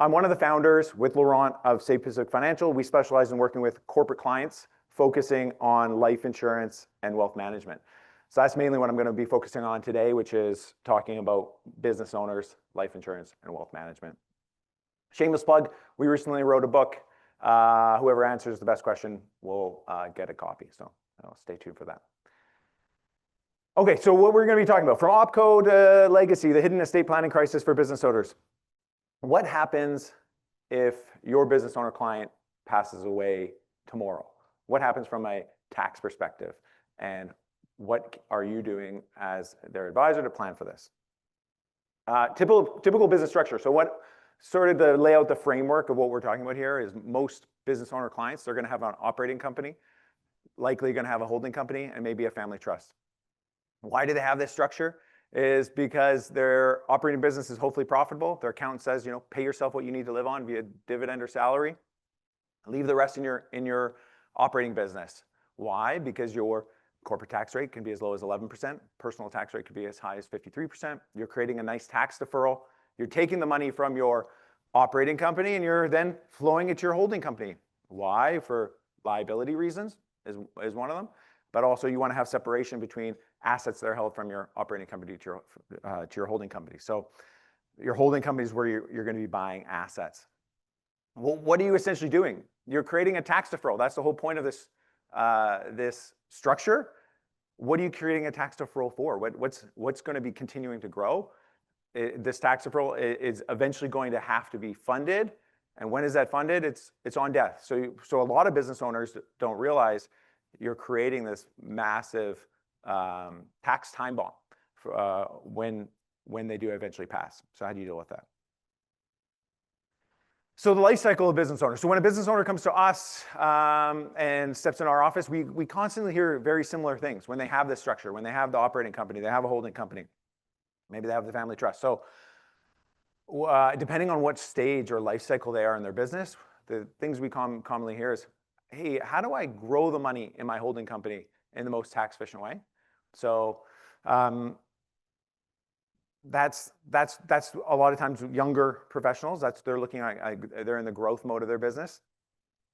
I'm one of the founders with Laurent of Save Pacific Financial. We specialize in working with corporate clients, focusing on life insurance and wealth management. So that's mainly what I'm going to be focusing on today, which is talking about business owners, life insurance, and wealth management. Shameless plug, we recently wrote a book. Whoever answers the best question will get a copy. So stay tuned for that. Okay, so what we're going to be talking about, from OpCo to legacy, the hidden estate planning crisis for business owners. What happens if your business owner client passes away tomorrow? What happens from a tax perspective? And what are you doing as their advisor to plan for this? Typical business structure. So what sort of to lay out the framework of what we're talking about here is most business owner clients, they're going to have an operating company, likely going to have a holding company, and maybe a family trust. Why do they have this structure? Is because their operating business is hopefully profitable. Their accountant says, pay yourself what you need to live on via dividend or salary. Leave the rest in your operating business. Why? Because your corporate tax rate can be as low as 11%. Personal tax rate could be as high as 53%. You're creating a nice tax deferral. You're taking the money from your operating company and you're then flowing it to your holding company. Why? For liability reasons is one of them. But also you want to have separation between assets that are held from your operating company to your holding company. So your holding company is where you're going to be buying assets. Well, what are you essentially doing? You're creating a tax deferral. That's the whole point of this structure. What are you creating a tax deferral for? What's going to be continuing to grow? This tax deferral is eventually going to have to be funded. And when is that funded? It's on death. So a lot of business owners don't realize you're creating this massive tax time bomb for, when they do eventually pass. So how do you deal with that? So the life cycle of business owners. So when a business owner comes to us and steps in our office, we constantly hear very similar things. When they have this structure, when they have the operating company, they have a holding company, maybe they have the family trust. So depending on what stage or life cycle they are in their business, the things we commonly hear is, hey, how do I grow the money in my holding company in the most tax efficient way? So that's a lot of times younger professionals. They're looking at, they're in the growth mode of their business.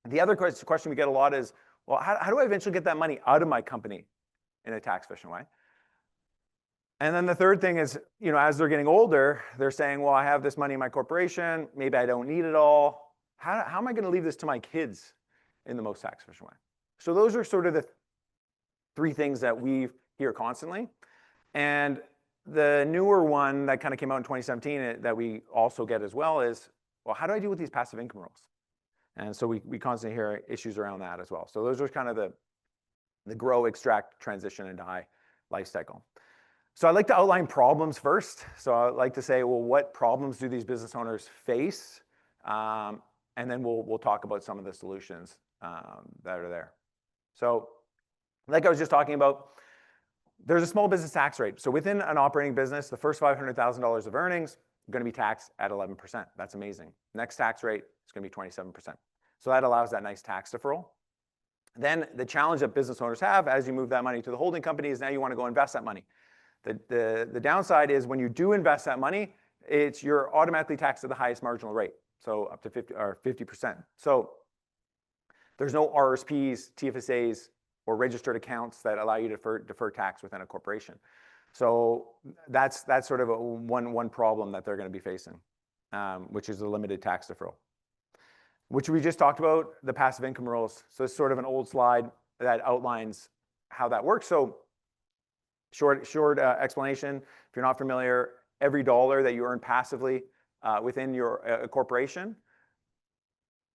The other question we get a lot is, well, how do I eventually get that money out of my company in a tax efficient way? And then the third thing is, as they're getting older, they're saying, well, I have this money in my corporation. Maybe I don't need it all. How am I going to leave this to my kids in the most tax efficient way? So those are sort of the three things that we hear constantly. And the newer one that kind of came out in 2017 that we also get as well is, well, how do I deal with these passive income rules? And so we constantly hear issues around that as well. So those are kind of the grow, extract, transition, and die life cycle. So I'd like to outline problems first. So I'd like to say, well, what problems do these business owners face? And then we'll talk about some of the solutions that are there. So like I was just talking about, there's a small business tax rate. So within an operating business, the first $500,000 of earnings are going to be taxed at 11%. That's amazing. Next tax rate is going to be 27%. So that allows that nice tax deferral. Then the challenge that business owners have as you move that money to the holding company is now you want to go invest that money. The downside is when you do invest that money, you're automatically taxed at the highest marginal rate, so up to 50%. So there's no RRSPs, TFSAs, or registered accounts that allow you to defer tax within a corporation. So that's sort of one problem that they're going to be facing, which is the limited tax deferral, which we just talked about, the passive income rules. So it's sort of an old slide that outlines how that works. So short explanation, if you're not familiar, every dollar that you earn passively within your corporation,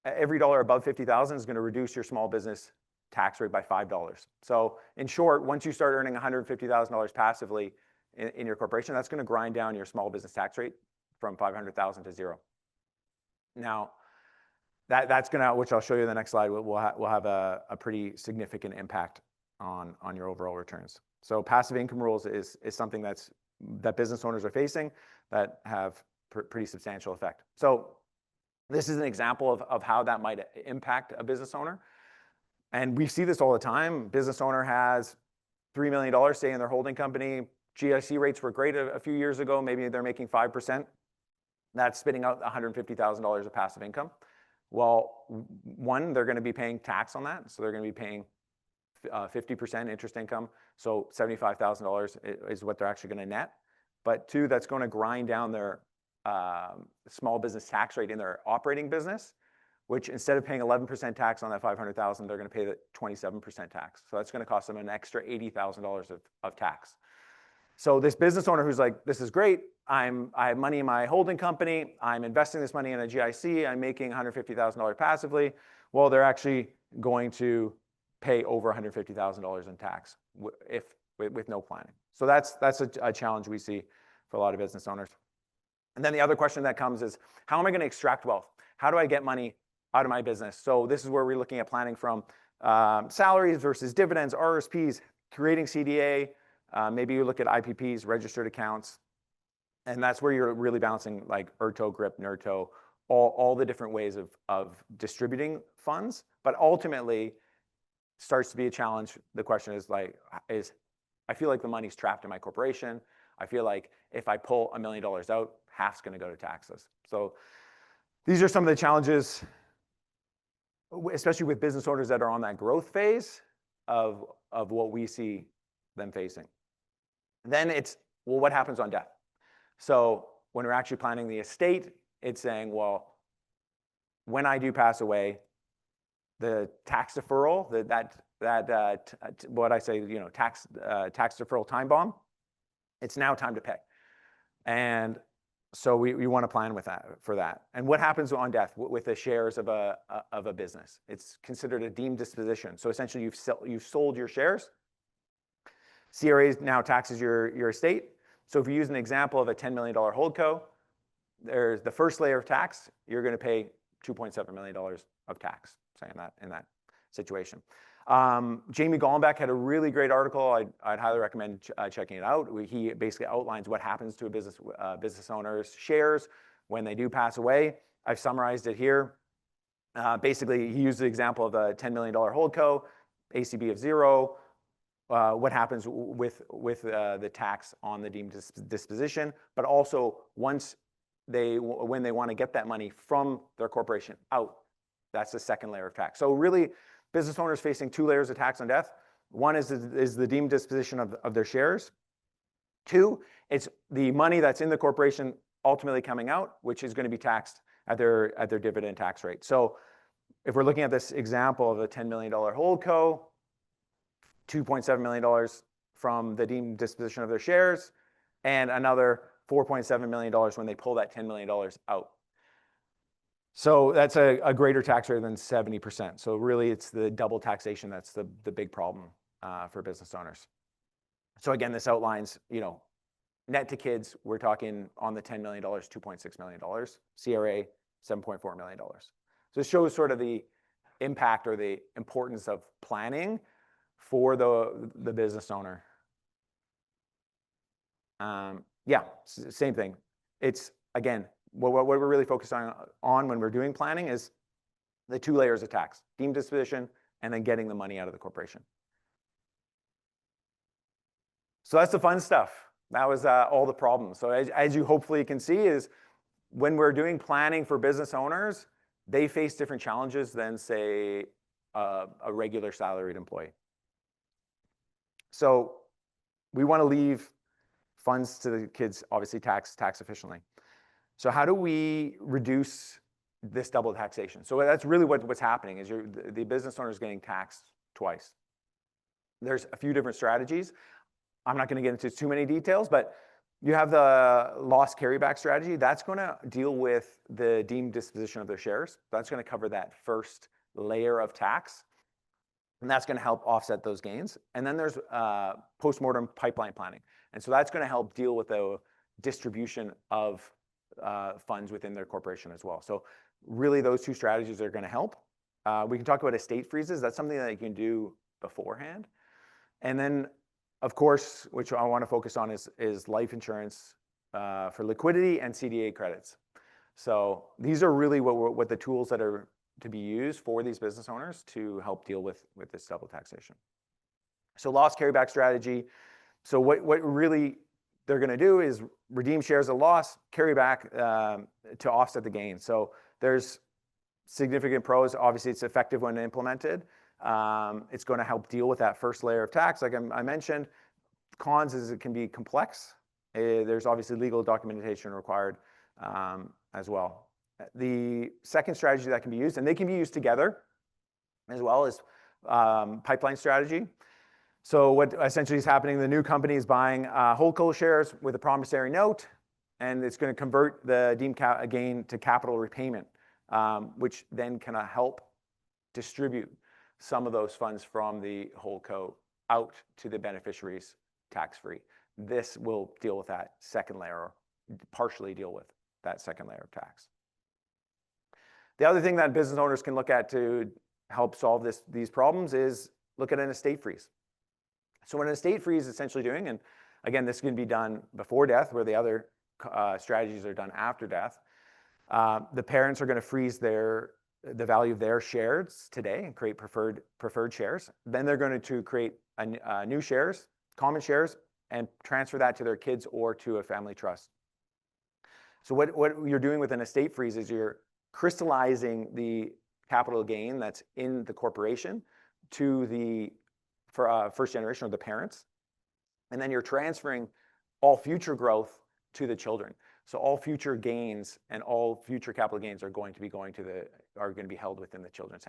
every dollar above $50,000 is going to reduce your small business tax rate by $5. So in short, once you start earning $150,000 passively in your corporation, that's going to grind down your small business tax rate from $500,000 to zero. Now, that's going to, which I'll show you in the next slide, will have a pretty significant impact on your overall returns. So passive income rules is something that business owners are facing that have pretty substantial effect. So this is an example of how that might impact a business owner. And we see this all the time. Business owner has $3 million, say, in their holding company. GIC rates were great a few years ago. Maybe they're making 5%. That's spitting out $150,000 of passive income. Well, one, they're going to be paying tax on that. So they're going to be paying 50% interest income. So $75,000 is what they're actually going to net. But two, that's going to grind down their small business tax rate in their operating business, which instead of paying 11% tax on that $500,000, they're going to pay the 27% tax. So that's going to cost them an extra $80,000 of tax. So this business owner who's like, this is great. I have money in my holding company. I'm investing this money in a GIC. I'm making $150,000 passively. Well, they're actually going to pay over $150,000 in tax with no planning. So that's a challenge we see for a lot of business owners. And then the other question that comes is, how am I going to extract wealth? How do I get money out of my business? So this is where we're looking at planning from salaries versus dividends, RRSPs, creating CDA. Maybe you look at IPPs, registered accounts. And that's where you're really balancing like ERTO, GRIP, NERTO, all the different ways of distributing funds. But ultimately, starts to be a challenge. The question is I feel like the money's trapped in my corporation. I feel like if I pull $1 million out, half's going to go to taxes. So these are some of the challenges, especially with business owners that are on that growth phase of what we see them facing. Then it's, well, what happens on death? So when we're actually planning the estate, it's saying, well, when I do pass away, the tax deferral, what I say, tax deferral time bomb, it's now time to pay. And so we want to plan for that. And what happens on death with the shares of a business? It's considered a deemed disposition. So essentially, you've sold your shares. CRA now taxes your estate. So if you use an example of a $10 million HoldCo, there's the first layer of tax. You're going to pay $2.7 million of tax, say in that situation. Jamie Gollenbeck had a really great article. I'd highly recommend checking it out. He basically outlines what happens to a business owner's shares when they do pass away. I've summarized it here. Basically, he used the example of a $10 million HoldCo, ACB of 0. What happens with the tax on the deemed disposition, but also when they want to get that money from their corporation out, that's the second layer of tax. So really, business owners facing two layers of tax on death. One is the deemed disposition of their shares. Two, it's the money that's in the corporation ultimately coming out, which is going to be taxed at their dividend tax rate. So if we're looking at this example of a $10 million HoldCo, $2.7 million from the deemed disposition of their shares, and another $4.7 million when they pull that $10 million out. So that's a greater tax rate than 70%. So really, it's the double taxation that's the big problem for business owners. So again, this outlines, net to kids, we're talking on the $10 million, $2.6 million. CRA, $7.4 million. So it shows sort of the impact or the importance of planning for the business owner. Same thing. It's, again, what we're really focused on when we're doing planning is the two layers of tax, deemed disposition, and then getting the money out of the corporation. So that's the fun stuff. That was all the problems. So as you hopefully can see is when we're doing planning for business owners, they face different challenges than, say, a regular salaried employee. So we want to leave funds to the kids, obviously tax efficiently. So how do we reduce this double taxation? So that's really what's happening is the business owner is getting taxed twice. There's a few different strategies. I'm not going to get into too many details, but you have the loss carryback strategy. That's going to deal with the deemed disposition of their shares. That's going to cover that first layer of tax. And that's going to help offset those gains. And then there's post-mortem pipeline planning. And so that's going to help deal with the distribution of funds within their corporation as well. So really those two strategies are going to help. We can talk about estate freezes. That's something that you can do beforehand. And then, of course, which I want to focus on is life insurance for liquidity and CDA credits. So these are really what the tools that are to be used for these business owners to help deal with this double taxation. So loss carryback strategy. So what really they're going to do is redeem shares of loss, carry back to offset the gain. So there's significant pros. Obviously, it's effective when implemented. It's going to help deal with that first layer of tax, like I mentioned. Cons is it can be complex. There's obviously legal documentation required as well. The second strategy that can be used, and they can be used together as well, is pipeline strategy. So what essentially is happening, the new company is buying HoldCo shares with a promissory note, and it's going to convert the deemed gain to capital repayment, which then can help distribute some of those funds from the HoldCo out to the beneficiaries tax-free. This will deal with that second layer, or partially deal with that second layer of tax. The other thing that business owners can look at to help solve these problems is look at an estate freeze. So what an estate freeze is essentially doing, and again, this can be done before death, where the other strategies are done after death. The parents are going to freeze the value of their shares today and create preferred shares. Then they're going to create new shares, common shares, and transfer that to their kids or to a family trust. So what you're doing with an estate freeze is you're crystallizing the capital gain that's in the corporation to the first generation, or the parents, and then you're transferring all future growth to the children. So all future gains and all future capital gains are going to be held within the children's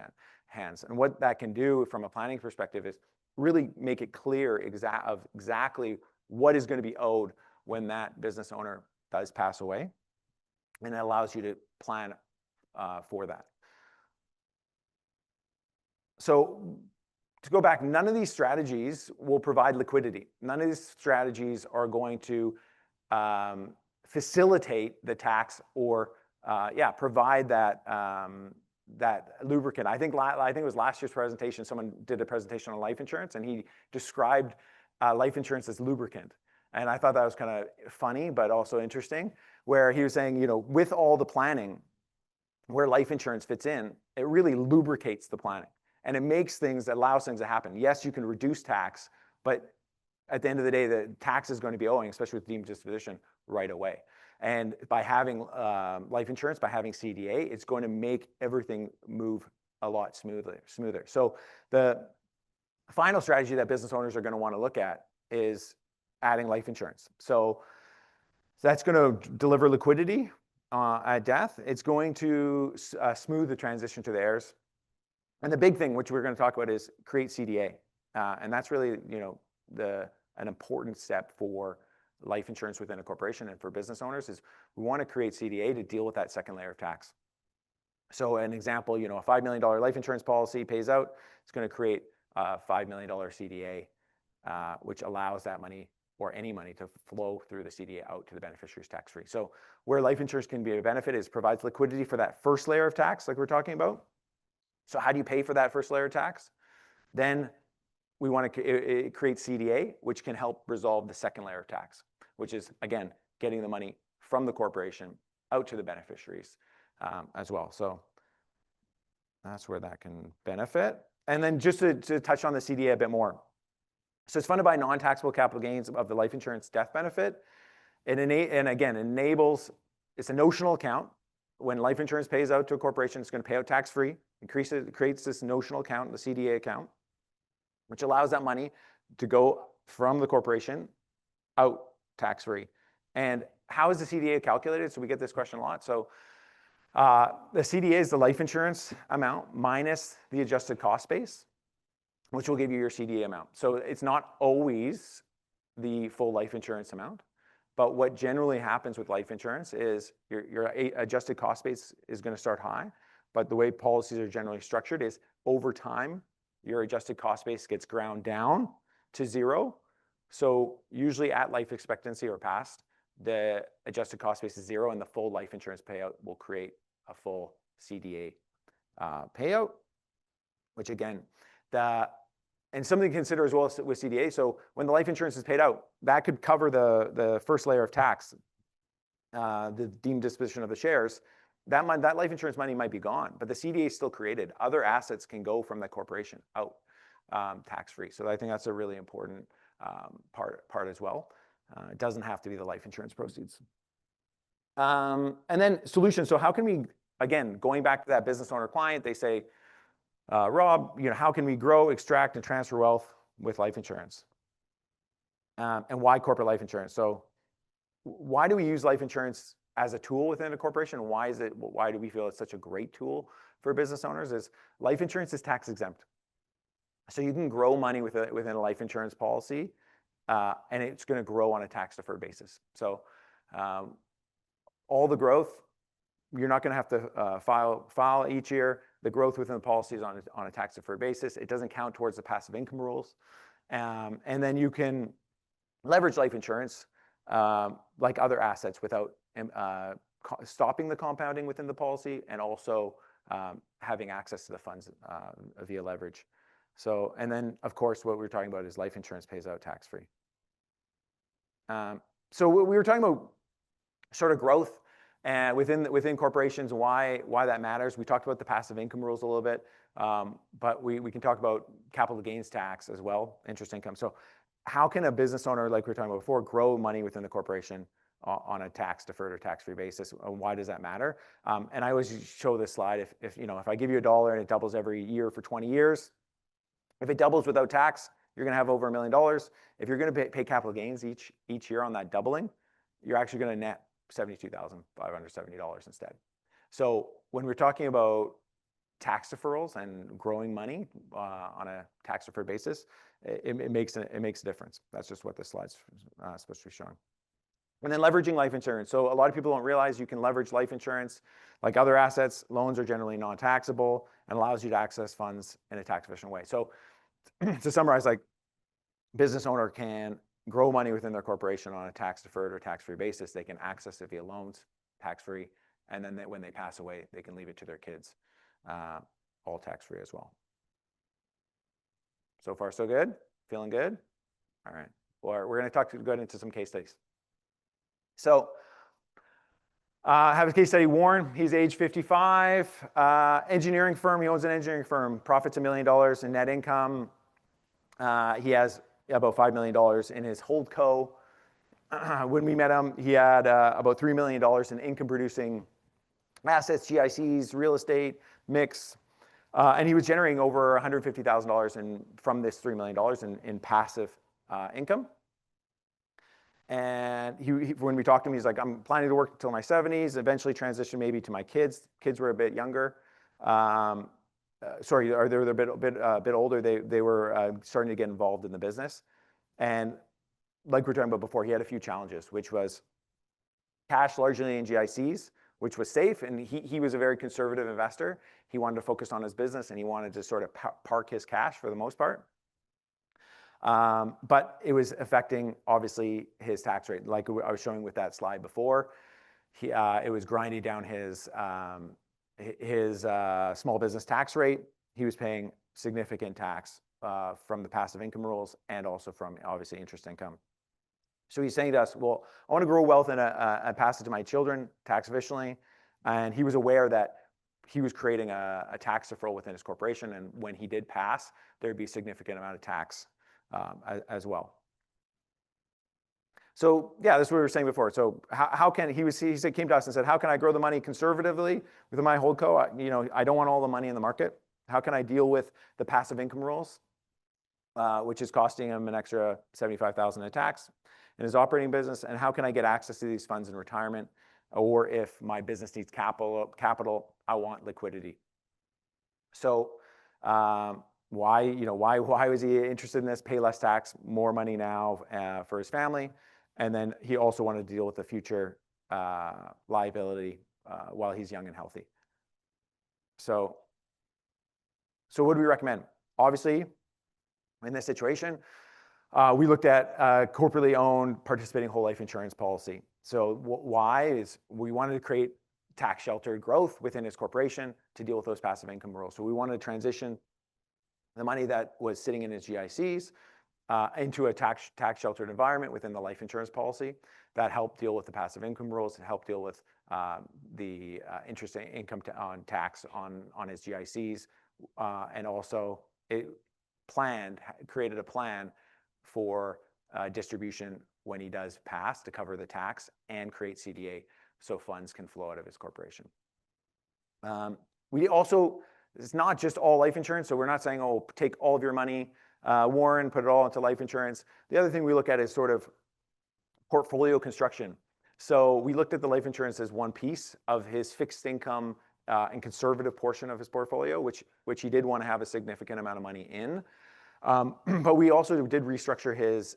hands. And what that can do from a planning perspective is really make it clear exactly what is going to be owed when that business owner does pass away, and it allows you to plan for that. So to go back, none of these strategies will provide liquidity. None of these strategies are going to facilitate the tax or provide that lubricant. I think it was last year's presentation, someone did a presentation on life insurance, and he described life insurance as lubricant. And I thought that was kind of funny, but also interesting, where he was saying, with all the planning, where life insurance fits in, it really lubricates the planning. And it allows things to happen. Yes, you can reduce tax, but at the end of the day, the tax is going to be owing, especially with deemed disposition, right away. And by having life insurance, by having CDA, it's going to make everything move a lot smoother. So the final strategy that business owners are going to want to look at is adding life insurance. So that's going to deliver liquidity at death. It's going to smooth the transition to the heirs. And the big thing, which we're going to talk about, is create CDA. And that's really, an important step for life insurance within a corporation and for business owners, is we want to create CDA to deal with that second layer of tax. So an example, a $5 million life insurance policy pays out, it's going to create a $5 million CDA, which allows that money or any money to flow through the CDA out to the beneficiaries tax-free. So where life insurance can be a benefit is provides liquidity for that first layer of tax, like we're talking about. So how do you pay for that first layer of tax? Then we want to create CDA, which can help resolve the second layer of tax, which is, again, getting the money from the corporation out to the beneficiaries as well. So that's where that can benefit. And then just to touch on the CDA a bit more. So it's funded by non-taxable capital gains of the life insurance death benefit. And again, enables, it's a notional account. When life insurance pays out to a corporation, it's going to pay out tax-free. It creates this notional account, the CDA account, which allows that money to go from the corporation out tax-free. And how is the CDA calculated? So we get this question a lot. So the CDA is the life insurance amount minus the adjusted cost base, which will give you your CDA amount. So it's not always the full life insurance amount. But what generally happens with life insurance is your adjusted cost base is going to start high. But the way policies are generally structured is over time, your adjusted cost base gets ground down to zero. So usually at life expectancy or past, the adjusted cost base is zero, and the full life insurance payout will create a full CDA payout, which again, and something to consider as well with CDA. So when the life insurance is paid out, that could cover the first layer of tax, the deemed disposition of the shares. That life insurance money might be gone, but the CDA is still created. Other assets can go from the corporation out tax-free. So I think that's a really important part as well. It doesn't have to be the life insurance proceeds. And then solutions. So how can we, again, going back to that business owner client, they say, Rob, how can we grow, extract, and transfer wealth with life insurance? And why corporate life insurance? So why do we use life insurance as a tool within a corporation? Why do we feel it's such a great tool for business owners? Is life insurance is tax exempt. So you can grow money within a life insurance policy, and it's going to grow on a tax deferred basis. So all the growth, you're not going to have to file each year. The growth within the policy is on a tax deferred basis. It doesn't count towards the passive income rules. And then you can leverage life insurance like other assets without stopping the compounding within the policy, and also having access to the funds via leverage. So, and then of course, what we're talking about is life insurance pays out tax-free. So we were talking about sort of growth and within corporations, why that matters. We talked about the passive income rules a little bit, but we can talk about capital gains tax as well, interest income. So how can a business owner, like we were talking about before, grow money within the corporation on a tax deferred or tax-free basis? Why does that matter? And I always show this slide. If I give you $1 and it doubles every year for 20 years, if it doubles without tax, you're going to have over $1 million. If you're going to pay capital gains each year on that doubling, you're actually going to net $72,570 instead. So when we're talking about tax deferrals and growing money on a tax deferred basis, it makes a difference. That's just what this slide's supposed to be showing. And then leveraging life insurance. So a lot of people don't realize you can leverage life insurance. Like other assets, loans are generally non-taxable and allows you to access funds in a tax-efficient way. So to summarize, like business owner can grow money within their corporation on a tax-deferred or tax-free basis. They can access it via loans, tax-free, and then when they pass away, they can leave it to their kids, all tax-free as well. So far, so good? Feeling good? All right. Well, we're going to go into some case studies. So I have a case study, Warren. He's age 55, engineering firm. He owns an engineering firm, profits $1 million in net income. He has about $5 million in his HoldCo. When we met him, he had about $3 million in income-producing assets, GICs, real estate, mix, and he was generating over $150,000 from this $3 million in passive income. And when we talked to him, he's like, I'm planning to work until my 70s, eventually transition maybe to my kids. Kids were a bit younger. Sorry, or they were a bit older. They were starting to get involved in the business. And like we were talking about before, he had a few challenges, which was cash largely in GICs, which was safe. And he was a very conservative investor. He wanted to focus on his business, and he wanted to sort of park his cash for the most part. But it was affecting, obviously, his tax rate. Like I was showing with that slide before, it was grinding down his small business tax rate. He was paying significant tax from the passive income rules and also from, obviously, interest income. So he's saying to us, well, I want to grow wealth and pass it to my children tax efficiently. And he was aware that he was creating a tax deferral within his corporation. And when he did pass, there'd be a significant amount of tax as well. So yeah, that's what we were saying before. So how can he came to us and said, how can I grow the money conservatively within my HoldCo? I don't want all the money in the market. How can I deal with the passive income rules, which is costing him an extra $75,000 in tax in his operating business? And how can I get access to these funds in retirement? Or if my business needs capital, I want liquidity. So why was he interested in this? Pay less tax, more money now for his family. And then he also wanted to deal with the future liability while he's young and healthy. So what do we recommend? Obviously, in this situation, we looked at corporately owned participating whole life insurance policy. So why is we wanted to create tax sheltered growth within his corporation to deal with those passive income rules. So we wanted to transition the money that was sitting in his GICs into a tax sheltered environment within the life insurance policy that helped deal with the passive income rules, and helped deal with the interest income on tax on his GICs, and also it created a plan for distribution when he does pass to cover the tax and create CDA so funds can flow out of his corporation. We also, it's not just all life insurance, so we're not saying, oh, take all of your money, Warren, put it all into life insurance. The other thing we look at is sort of portfolio construction. So we looked at the life insurance as one piece of his fixed income and conservative portion of his portfolio, which he did want to have a significant amount of money in. But we also did restructure his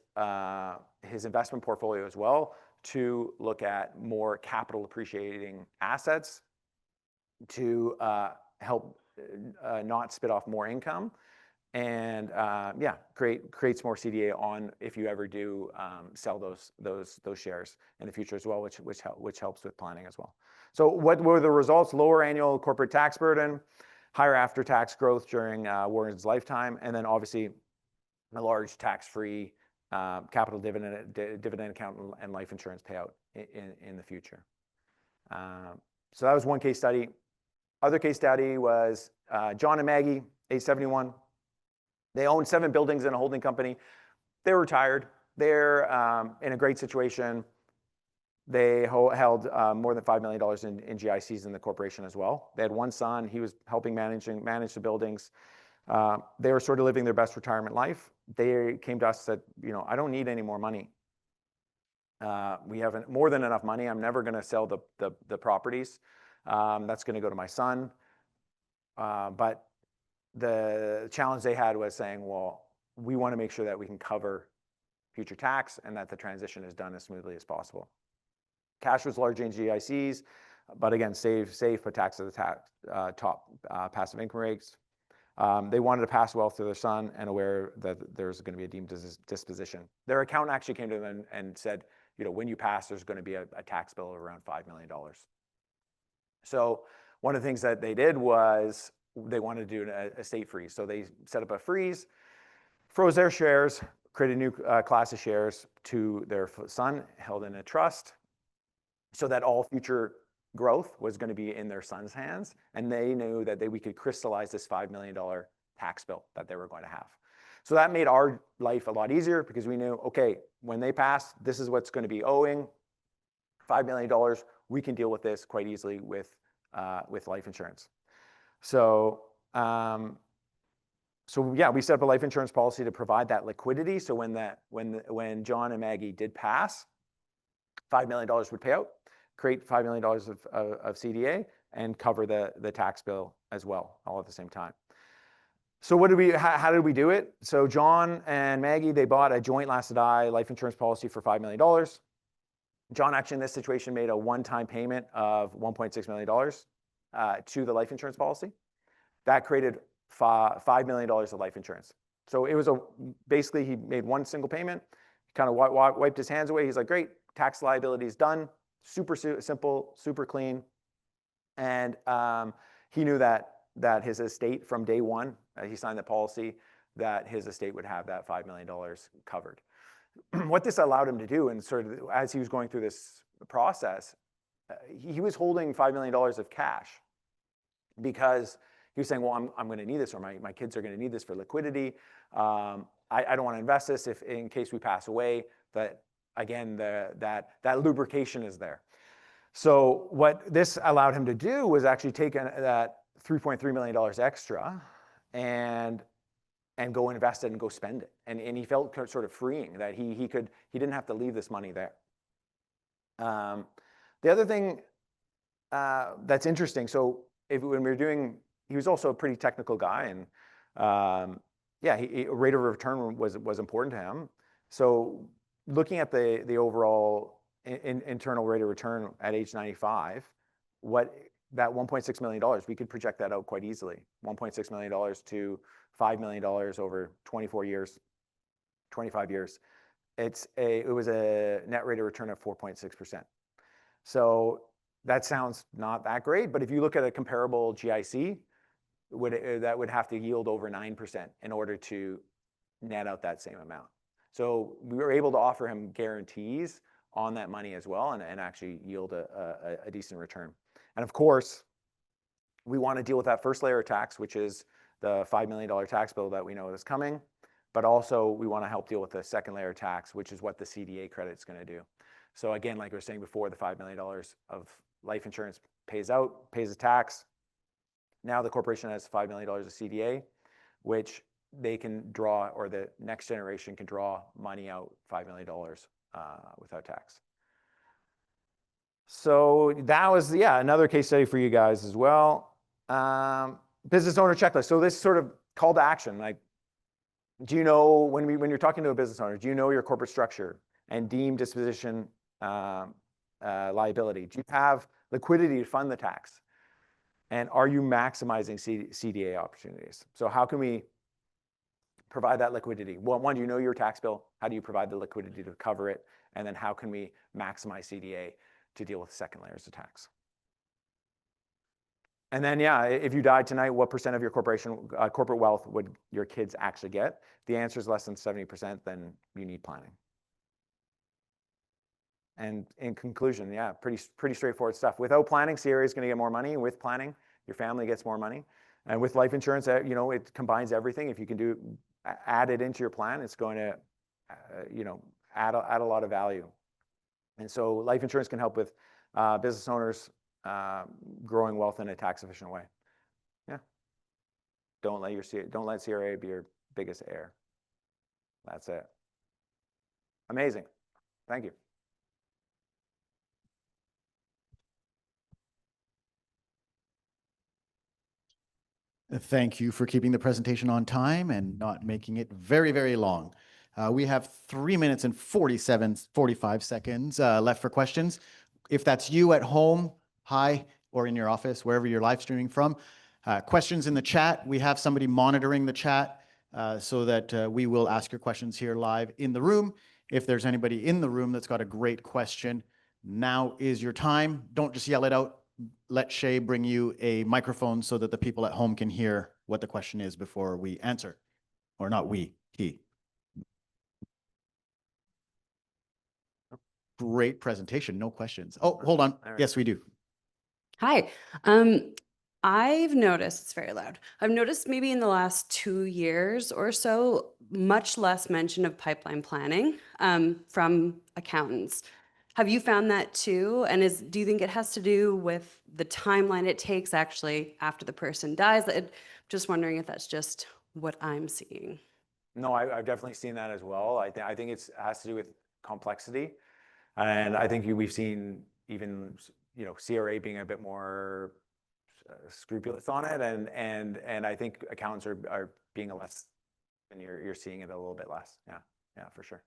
investment portfolio as well to look at more capital appreciating assets to help not spit off more income, and creates more CDA on if you ever do sell those shares in the future as well, which helps with planning as well. So what were the results? Lower annual corporate tax burden, higher after-tax growth during Warren's lifetime, and then obviously a large tax-free capital dividend account and life insurance payout in the future. So that was one case study. Other case study was John and Maggie, age 71. They own 7 buildings in a holding company. They're retired. They're in a great situation. They held more than $5 million in GICs in the corporation as well. They had one son. He was helping manage the buildings. They were sort of living their best retirement life. They came to us and said, I don't need any more money. We have more than enough money. I'm never going to sell the properties. That's going to go to my son. But the challenge they had was saying, well, we want to make sure that we can cover future tax and that the transition is done as smoothly as possible. Cash was largely in GICs, but again, safe, put tax at the top passive income rates. They wanted to pass wealth to their son and aware that there's going to be a deemed disposition. Their accountant actually came to them and said, when you pass, there's going to be a tax bill of around $5 million. So one of the things that they did was they wanted to do an estate freeze. So they set up a freeze, froze their shares, created a new class of shares to their son, held in a trust, so that all future growth was going to be in their son's hands. And they knew that we could crystallize this $5 million tax bill that they were going to have. So that made our life a lot easier because we knew, okay, when they pass, this is what's going to be owing, $5 million. We can deal with this quite easily with life insurance. So, we set up a life insurance policy to provide that liquidity. So when John and Maggie did pass, $5 million would pay out, create $5 million of CDA, and cover the tax bill as well, all at the same time. So how did we do it? So John and Maggie, they bought a joint last to die life insurance policy for $5 million. John actually in this situation made a one-time payment of $1.6 million to the life insurance policy. That created $5 million of life insurance. So it was basically he made one single payment, kind of wiped his hands away. He's like, great, tax liability is done, super simple, super clean. And he knew that his estate from day one, he signed the policy, that his estate would have that $5 million covered. What this allowed him to do, and sort of as he was going through this process, he was holding $5 million of cash because he was saying, well, I'm going to need this, or my kids are going to need this for liquidity. I don't want to invest this if in case we pass away, that again, that lubrication is there. So what this allowed him to do was actually take that $3.3 million extra and go invest it and go spend it. And he felt sort of freeing that he didn't have to leave this money there. The other thing that's interesting, so when we were doing, he was also a pretty technical guy, and rate of return was important to him. So looking at the overall internal rate of return at age 95, that $1.6 million, we could project that out quite easily. $1.6 million to $5 million over 24 years, 25 years. It was a net rate of return of 4.6%. So that sounds not that great, but if you look at a comparable GIC, that would have to yield over 9% in order to net out that same amount. So we were able to offer him guarantees on that money as well, and actually yield a decent return. And of course, we want to deal with that first layer of tax, which is the $5 million tax bill that we know is coming. but also we want to help deal with the second layer tax, which is what the CDA credit is going to do. So again, like we were saying before, the $5 million of life insurance pays out, pays a tax. Now the corporation has $5 million of CDA, which they can draw, or the next generation can draw money out, $5 million without tax. So that was, yeah, another case study for you guys as well. Business owner checklist. So this sort of call to action, like, do you know, when you're talking to a business owner, do you know your corporate structure and deemed disposition liability? Do you have liquidity to fund the tax? And are you maximizing CDA opportunities? So how can we provide that liquidity? Well, one, do you know your tax bill? How do you provide the liquidity to cover it? And then how can we maximize CDA to deal with second layers of tax? And then, yeah, if you died tonight, what % of your corporate wealth would your kids actually get? The answer is less than 70%, then you need planning. And in conclusion, yeah, pretty straightforward stuff. Without planning, CRA is going to get more money. With planning, your family gets more money. And with life insurance, you know, it combines everything. If you can add it into your plan, it's going to, you know, add a lot of value. And so life insurance can help with business owners growing wealth in a tax efficient way. Yeah. Don't let CRA be your biggest heir. That's it. Amazing. Thank you. Thank you for keeping the presentation on time and not making it very, very long. We have 3 minutes and 45 seconds left for questions. If that's you at home, hi, or in your office, wherever you're live streaming from, questions in the chat. We have somebody monitoring the chat so that we will ask your questions here live in the room. If there's anybody in the room that's got a great question, now is your time. Don't just yell it out. Let Shay bring you a microphone so that the people at home can hear what the question is before we answer. Or not we, he. Great presentation, no questions. Oh, hold on. Yes, we do. Hi. I've noticed, it's very loud. I've noticed maybe in the last 2 years or so, much less mention of pipeline planning from accountants. Have you found that too? And do you think it has to do with the timeline it takes actually after the person dies? Just wondering if that's just what I'm seeing. No, I've definitely seen that as well. I think it has to do with complexity. And I think we've seen even, you know, CRA being a bit more scrupulous on it. And I think accountants are being less, and you're seeing it a little bit less. Yeah, for sure.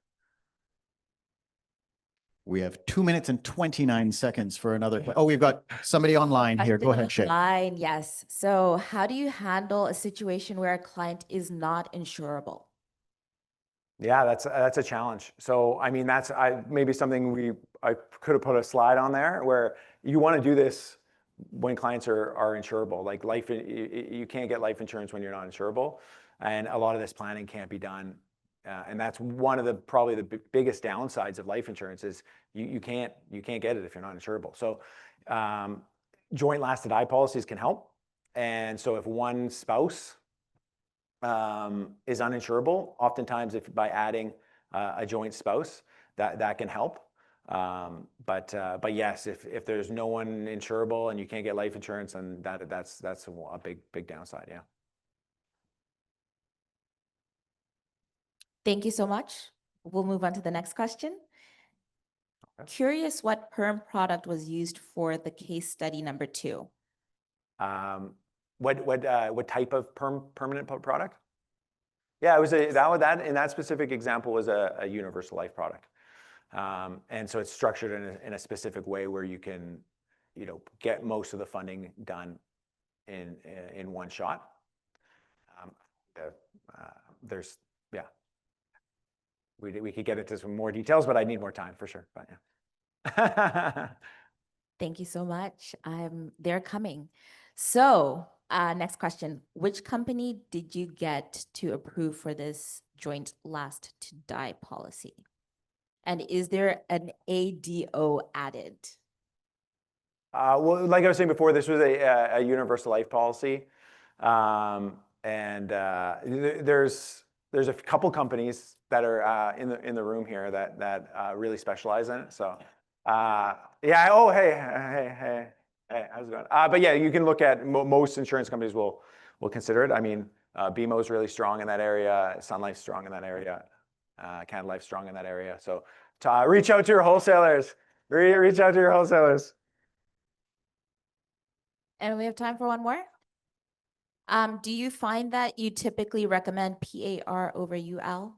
We have 2 minutes and 29 seconds for another. Oh, we've got somebody online here. Go ahead, Shay. Online, yes. So how do you handle a situation where a client is not insurable? Yeah, that's a challenge. So I mean, that's maybe something I could have put a slide on there where you want to do this when clients are insurable. Like you can't get life insurance when you're not insurable, and a lot of this planning can't be done. And that's one of probably the biggest downsides of life insurance is you can't get it if you're not insurable. So joint lasted die policies can help. And so if one spouse is uninsurable, oftentimes by adding a joint spouse, that can help. But yes, if there's no one insurable and you can't get life insurance, then that's a big downside. Yeah. Thank you so much. We'll move on to the next question. Okay. Curious what perm product was used for the case study number 2. What type of permanent product? Yeah, it was that in that specific example was a universal life product, and so it's structured in a specific way where you can, you know, get most of the funding done in one shot. There's yeah. We could get into some more details, but I need more time for sure. But yeah. Thank you so much. They're coming. So next question. Which company did you get to approve for this joint last to die policy? And is there an ADO added? Well, like I was saying before, this was a universal life policy. And there's there's a couple companies that are in the room here that really specialize in it. So yeah. Oh, hey, how's it going? But yeah, you can look at most insurance companies will consider it. I mean, BMO is really strong in that area. Sun Life's strong in that area. Canada Life's strong in that area. So reach out to your wholesalers. Reach out to your wholesalers. And we have time for one more. Do you find that you typically recommend PAR over UL?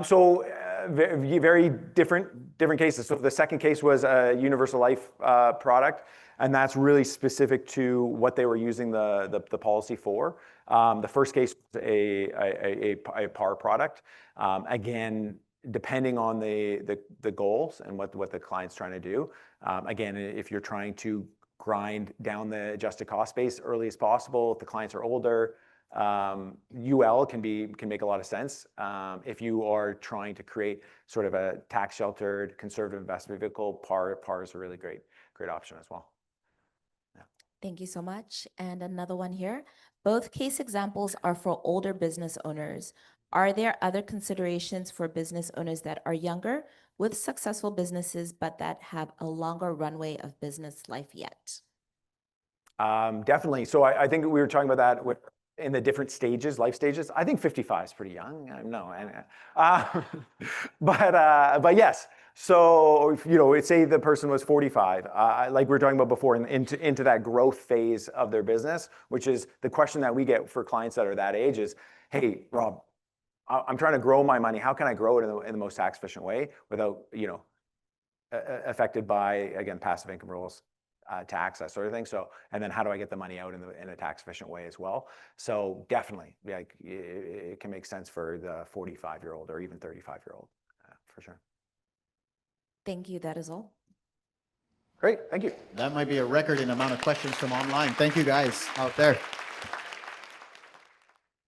So very different cases. So the second case was a universal life product, and that's really specific to what they were using the policy for. The first case was a PAR product. Again, depending on the goals and what the client's trying to do. Again, if you're trying to grind down the adjusted cost base early as possible, if the clients are older, UL can make a lot of sense. If you are trying to create sort of a tax sheltered conservative investment vehicle, PAR is a really great option as well. Yeah. Thank you so much. And another one here. Both case examples are for older business owners. Are there other considerations for business owners that are younger with successful businesses, but that have a longer runway of business life yet? Definitely. So I think we were talking about that in the different stages, life stages. I think 55 is pretty young. No, but yes. So say the person was 45, like we were talking about before, into that growth phase of their business, which is the question that we get for clients that are that age is, hey, Rob, I'm trying to grow my money. How can I grow it in the most tax efficient way without affected by, again, passive income rules, tax, that sort of thing. So, and then how do I get the money out in a tax efficient way as well? So definitely, like it can make sense for the 45-year-old or even 35-year-old, for sure. Thank you. That is all. Great, thank you. That might be a record in amount of questions from online. Thank you guys out there.